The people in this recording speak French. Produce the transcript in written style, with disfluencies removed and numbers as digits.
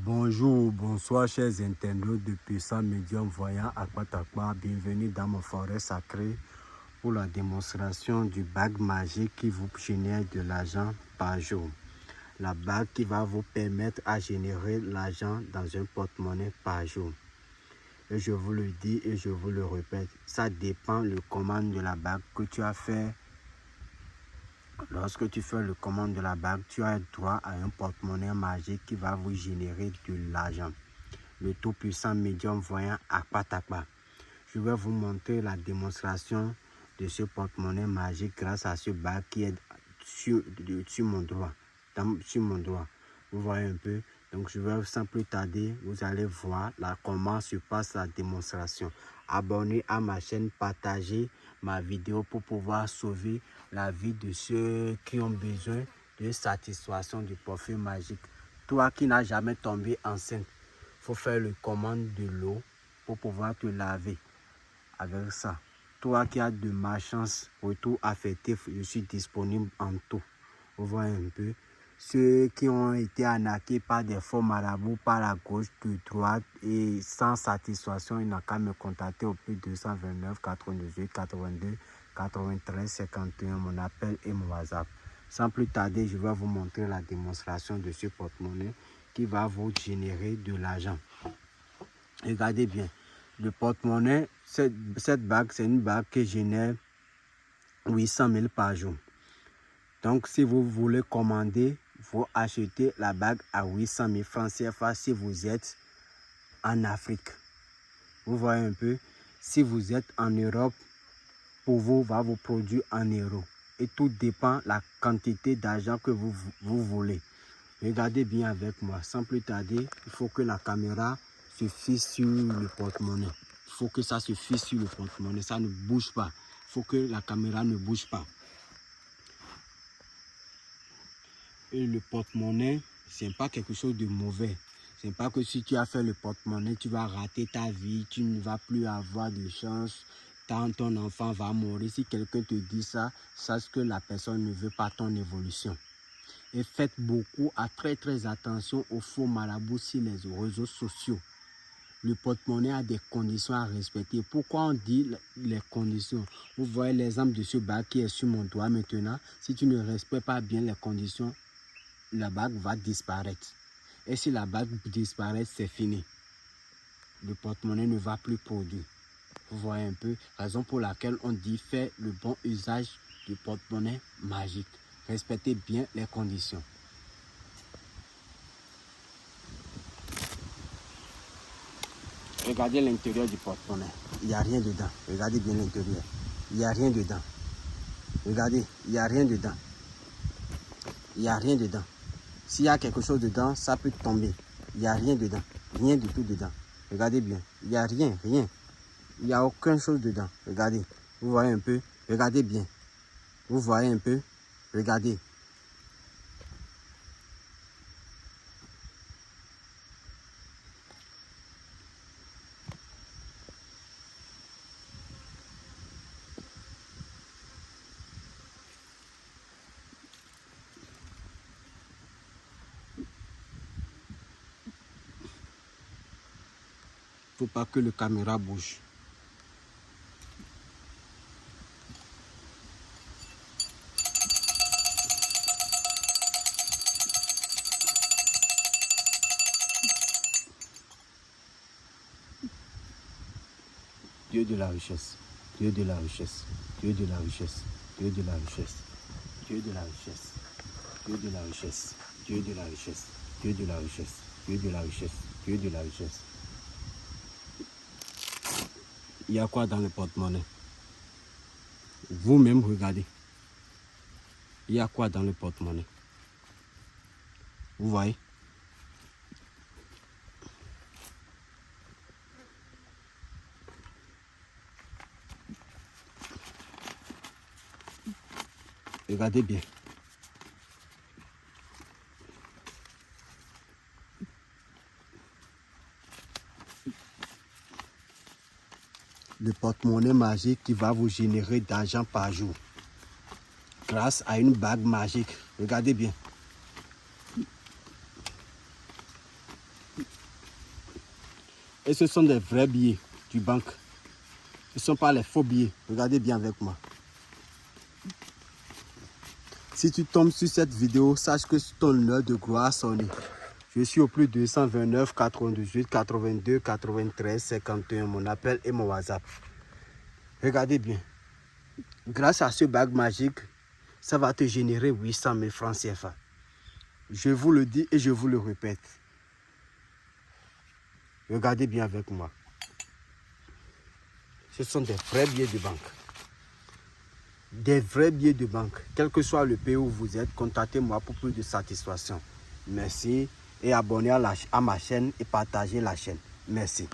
Bonjour, bonsoir chers internautes de puissants médiums voyants à Patakpa. Bienvenue dans mon forêt sacrée pour la démonstration du bague magique qui vous génère de l'argent par jour. La bague qui va vous permettre à générer l'argent dans un porte-monnaie par jour. Et je vous le dis et je vous le répète, ça dépend le commande de la bague que tu as fait. Lorsque tu fais le commande de la bague, tu as droit à un porte-monnaie magique qui va vous générer de l'argent. Le tout-puissant médium voyant à Patakpa. Je vais vous montrer la démonstration de ce porte-monnaie magique grâce à ce bague qui est sur mon doigt. Sur mon doigt. Vous voyez un peu. Donc je vais sans plus tarder, vous allez voir comment se passe la démonstration. Abonnez à ma chaîne, partagez ma vidéo pour pouvoir sauver la vie de ceux qui ont besoin de satisfaction du parfum magique. Toi qui n'as jamais tombé enceinte, il faut faire le commande de l'eau pour pouvoir te laver avec ça. Toi qui as de malchance, retour affectif, je suis disponible en tout. Vous voyez un peu. Ceux qui ont été arnaqués par des faux marabouts, par la gauche, de droite et sans satisfaction, il n'a qu'à me contacter au plus 229 98 82 93 51, mon appel et mon WhatsApp. Sans plus tarder, je vais vous montrer la démonstration de ce porte-monnaie qui va vous générer de l'argent. Regardez bien, le porte-monnaie, cette bague, c'est une bague qui génère 800 000 par jour. Donc, si vous voulez commander, il faut acheter la bague à 800 000 francs CFA si vous êtes en Afrique. Vous voyez un peu, si vous êtes en Europe, pour vous, va vous produire en euros. Et tout dépend de la quantité d'argent que vous voulez. Regardez bien avec moi. Sans plus tarder, il faut que la caméra se fixe sur le porte-monnaie. Il faut que ça se fixe sur le porte-monnaie. Ça ne bouge pas. Il faut que la caméra ne bouge pas. Et le porte-monnaie, ce n'est pas quelque chose de mauvais. Ce n'est pas que si tu as fait le porte-monnaie, tu vas rater ta vie, tu ne vas plus avoir de chance, ton enfant va mourir. Si quelqu'un te dit ça, sache que la personne ne veut pas ton évolution. Et faites beaucoup, très attention aux faux marabouts sur les réseaux sociaux. Le porte-monnaie a des conditions à respecter. Pourquoi on dit les conditions? Vous voyez l'exemple de ce bague qui est sur mon doigt maintenant. Si tu ne respectes pas bien les conditions, la bague va disparaître. Et si la bague disparaît, c'est fini. Le porte-monnaie ne va plus produire. Vous voyez un peu, raison pour laquelle on dit faire le bon usage du porte-monnaie magique. Respectez bien les conditions. Regardez l'intérieur du porte-monnaie. Il n'y a rien dedans. Regardez bien l'intérieur. Il n'y a rien dedans. Regardez, il n'y a rien dedans. Il n'y a rien dedans. S'il y a quelque chose dedans, ça peut tomber. Il n'y a rien dedans. Rien du tout dedans. Regardez bien. Il n'y a rien. Il n'y a aucune chose dedans. Regardez. Vous voyez un peu. Regardez bien. Vous voyez un peu. Regardez. Il ne faut pas que la caméra bouge. Dieu de la richesse, Dieu de la richesse, Dieu de la richesse, Dieu de la richesse, Dieu de la richesse, Dieu de la richesse, Dieu de la richesse, Dieu de la richesse, Dieu de la richesse, Dieu de la richesse. Il y a quoi dans le porte-monnaie? Vous-même regardez. Il y a quoi dans le porte-monnaie? Vous voyez? Regardez bien. Le porte-monnaie magique qui va vous générer d'argent par jour. Grâce à une bague magique. Regardez bien. Et ce sont des vrais billets du banque. Ce ne sont pas les faux billets. Regardez bien avec moi. Si tu tombes sur cette vidéo, sache que ton heure de gloire a sonné. Je suis au plus 229 98 82 93 51. Mon appel et mon WhatsApp. Regardez bien. Grâce à ce bague magique, ça va te générer 800 000 francs CFA. Je vous le dis et je vous le répète. Regardez bien avec moi. Ce sont des vrais billets de banque. Des vrais billets de banque. Quel que soit le pays où vous êtes, contactez-moi pour plus de satisfaction. Merci et abonnez-vous à ma chaîne et partagez la chaîne. Merci.